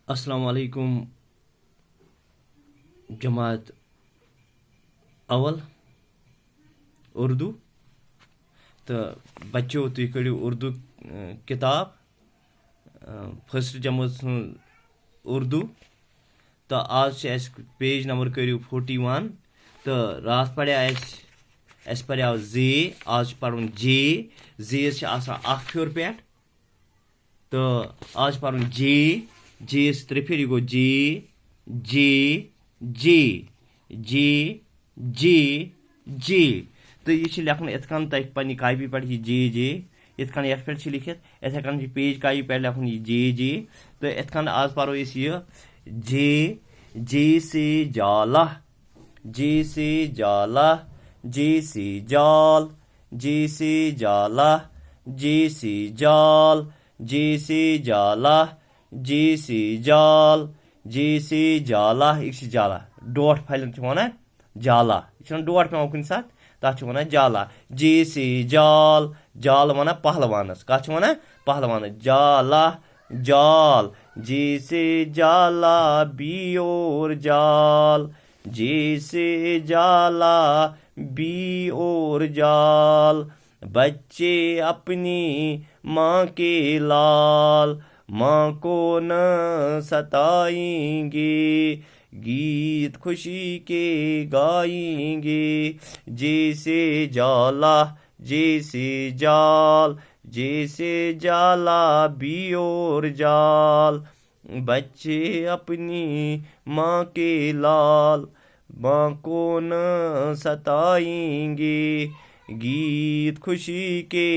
السلام علیکم جماعت اول اردو تو بچو تھی کڑو اردو کتاب فرسٹ جماعت اردو تو آج پیج نمبر کرو 41 تو رات پڑھا اس پڑھو زی آج پڑھن جے زیز اخ پھر پہ تو آج پڑھن جے جیس ترے پھر یہ گو جے جے جے جے جے جے تو یہ لکھن ات کن تک پنہ کاپی پہ جے جے ات کن یت پہ لکھت اتھے کن پیج کاپی پہ لکھن یہ جے جے تو ات کن آج پڑھو یہ جے سے جالہ جے سے جالہ جے سے جال جے سے جالہ جے سے جال جے سے جالہ جے سے جال جے سے جالہ یہ جالہ ڈوٹ پھلن ونان جالہ یہ ڈوٹ پہ کن سات تک ونان جالہ جے سے جال جال ونان پہلوانس کت ونان پہلوانس جالہ جال جے سے جالہ بی اور جال جے سے جالہ بی اور جال بچے اپنی ماں کے لال ماں کو نہ ستائیں گے گیت خوشی کے گائیں گے جیسے جالہ جیسے جال جیسے جالہ بھی اور جال بچے اپنی ماں کے لال ماں کو نہ ستائیں گے گیت خوشی کے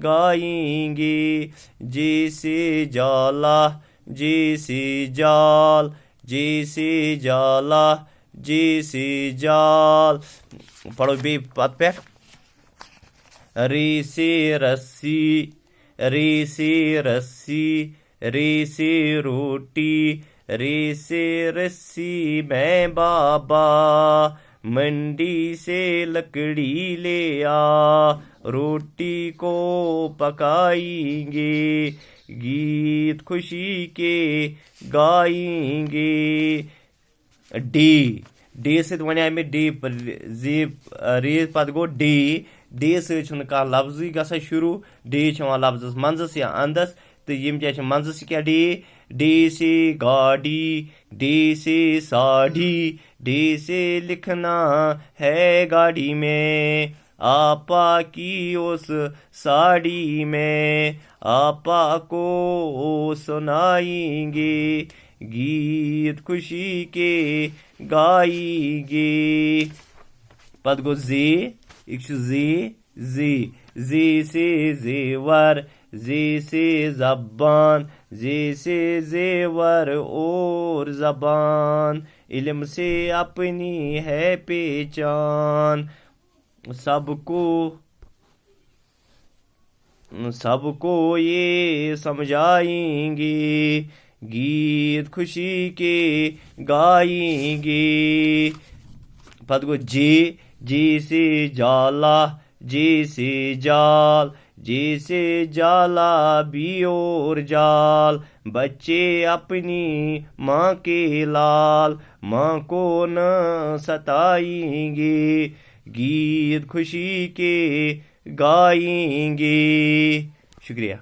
گائیں گے جیسے جالہ جیسے جال جیسے جالہ جیسے جال پڑھو بی پت پہ رے سے رسی رے سے رسی رے سے روٹی رے سے رسی میں بابا منڈی سے لکڑی لے آ روٹی کو پکائیں گے گیت خوشی کے گائیں گے ڈی ست ونیا میں ڈی زی ری پتہ گو ڈی ستھ لفظی گژھان شروع ڈی لفظس منزس یا اندس تو یم منزس کیا ڈی سے گاڑی ڈی سے ساڑھی ڈی سے لکھنا ہے گاڑی میں آپا کی اس ساڑی میں آپا کو سنائیں گے گیت خوشی کے گائیں گے پتہ گو زی زی سے زیور زی سے زبان زی سے زیور اور زبان علم سے اپنی ہے پہچان سب کو یہ سمجھائیں گے گیت خوشی کے گائیں گے پتہ گو جے سے جالہ جے سے جال جے سے جالہ بھی اور جال بچے اپنی ماں کے لال ماں کو نہ ستائیں گے گیت خوشی کے گائیں گے شکریہ